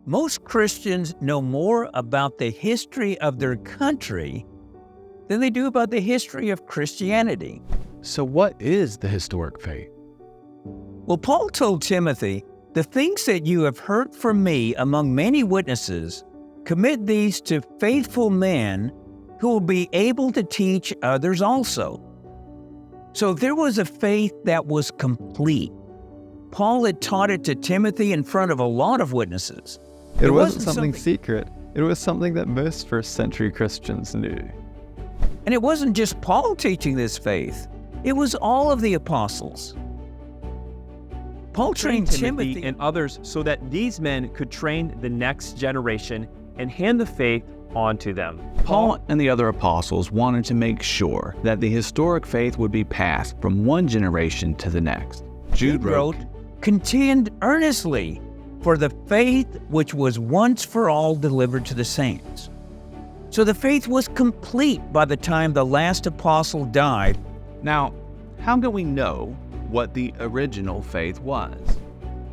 Most Christians know more about the history of their country than they do about the history of Christianity. So what is the historic faith? Well, Paul told Timothy, "The things that you have heard from me among many witnesses, commit these to faithful men who will be able to teach others also." So there was a faith that was complete. Paul had taught it to Timothy in front of a lot of witnesses. It wasn't something secret. It was something that most first-century Christians knew. And it wasn't just Paul teaching this faith. It was all of the apostles. Paul trained Timothy and others so that these men could train the next generation and hand the faith on to them. Paul and the other apostles wanted to make sure that the historic faith would be passed from one generation to the next. Jude wrote, "Contend earnestly for the faith which was once for all delivered to the saints." So the faith was complete by the time the last apostle died. Now, how can we know what the original faith was?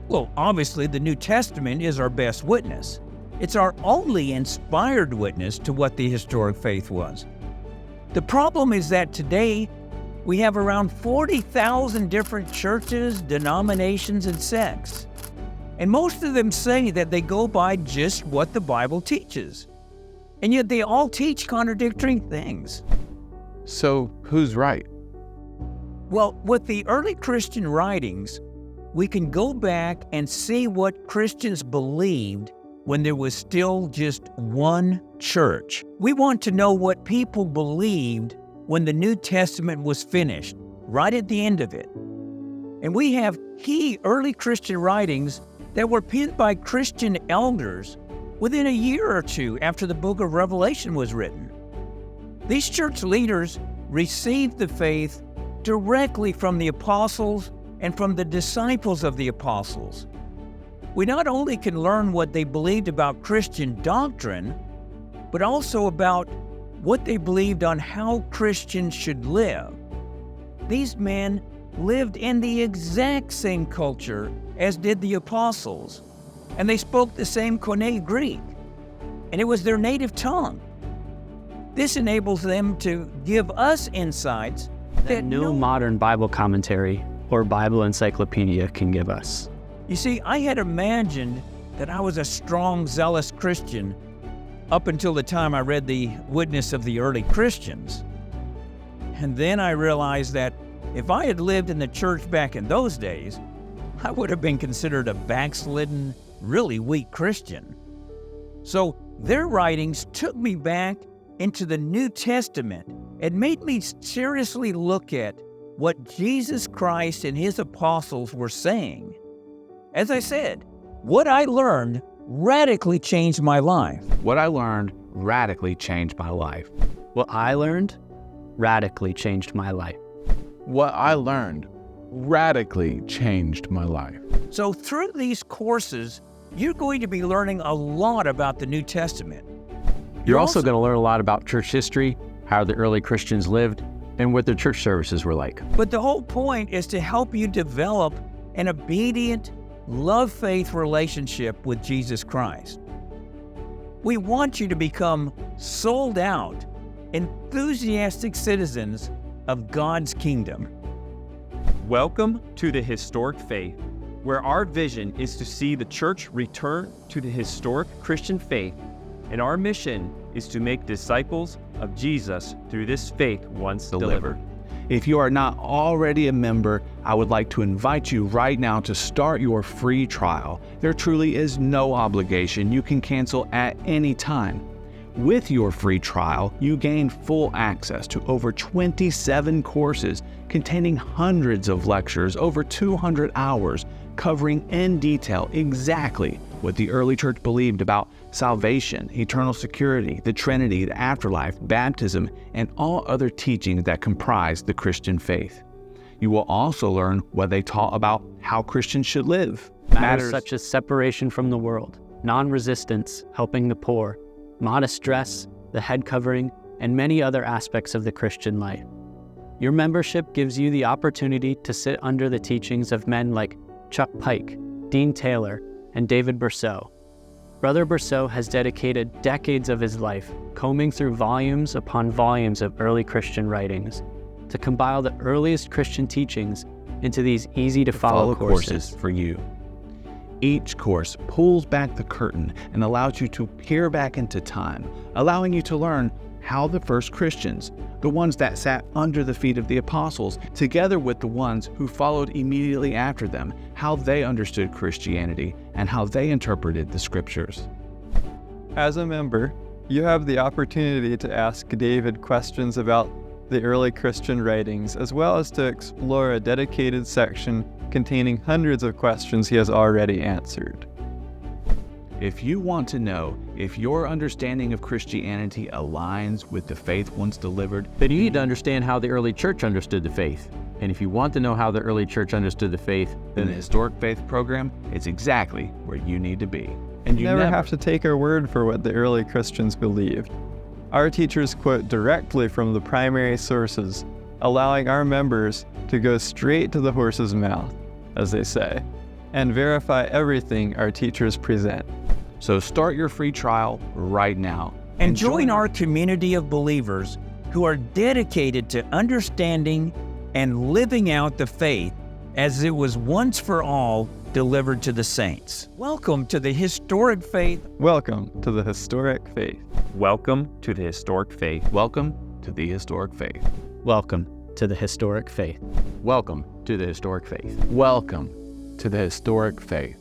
Well, obviously the New Testament is our best witness. It's our only inspired witness to what the historic faith was. The problem is that today we have around 40,000 different churches, denominations, and sects. And most of them say that they go by just what the Bible teaches. And yet they all teach contradictory things. So who's right? Well, with the early Christian writings, we can go back and see what Christians believed when there was still just one church. We want to know what people believed when the New Testament was finished, right at the end of it. And we have key early Christian writings that were penned by Christian elders within a year or two after the book of Revelation was written. These church leaders received the faith directly from the apostles and from the disciples of the apostles. We not only can learn what they believed about Christian doctrine, but also about what they believed on how Christians should live. These men lived in the exact same culture as did the apostles, and they spoke the same Koine Greek, and it was their native tongue. This enables them to give us insights that no modern Bible commentary or Bible encyclopedia can give us. You see, I had imagined that I was a strong, zealous Christian up until the time I read the witness of the early Christians. And then I realized that if I had lived in the church back in those days, I would have been considered a backslidden, really weak Christian. So their writings took me back into the New Testament and made me seriously look at what Jesus Christ and his apostles were saying. As I said, what I learned radically changed my life. What I learned radically changed my life. What I learned radically changed my life. What I learned radically changed my life. So through these courses, you're going to be learning a lot about the New Testament. You're also going to learn a lot about church history, how the early Christians lived, and what their church services were like. But the whole point is to help you develop an obedient, love-faith relationship with Jesus Christ. We want you to become sold-out, enthusiastic citizens of God's kingdom. Welcome to the Historic Faith, where our vision is to see the church return to the historic Christian faith, and our mission is to make disciples of Jesus through this faith once delivered. If you are not already a member, I would like to invite you right now to start your free trial. There truly is no obligation. You can cancel at any time. With your free trial, you gain full access to over 27 courses containing hundreds of lectures, over 200 hours, covering in detail exactly what the early church believed about salvation, eternal security, the Trinity, the afterlife, baptism, and all other teachings that comprise the Christian faith. You will also learn what they taught about how Christians should live. Matters such as separation from the world, non-resistance, helping the poor, modest dress, the head covering, and many other aspects of the Christian life. Your membership gives you the opportunity to sit under the teachings of men like Chuck Pike, Dean Taylor, and David Berceau. Brother Berceau has dedicated decades of his life combing through volumes upon volumes of early Christian writings to compile the earliest Christian teachings into these easy-to-follow courses for you. Each course pulls back the curtain and allows you to peer back into time, allowing you to learn how the first Christians, the ones that sat under the feet of the apostles, together with the ones who followed immediately after them, how they understood Christianity and how they interpreted the scriptures. As a member, you have the opportunity to ask David questions about the early Christian writings, as well as to explore a dedicated section containing hundreds of questions he has already answered. If you want to know if your understanding of Christianity aligns with the faith once delivered, then you need to understand how the early church understood the faith. And if you want to know how the early church understood the faith, then the Historic Faith program is exactly where you need to be. And You never have to take our word for what the early Christians believed. Our teachers quote directly from the primary sources, allowing our members to go straight to the horse's mouth, as they say, and verify everything our teachers present. So start your free trial right now. And join our community of believers who are dedicated to understanding and living out the faith as it was once for all delivered to the saints. Welcome to the Historic Faith. Welcome to the Historic Faith. Welcome to the Historic Faith. Welcome to the Historic Faith. Welcome to the Historic Faith. welcome to the Historic Faith. Welcome to the Historic Faith.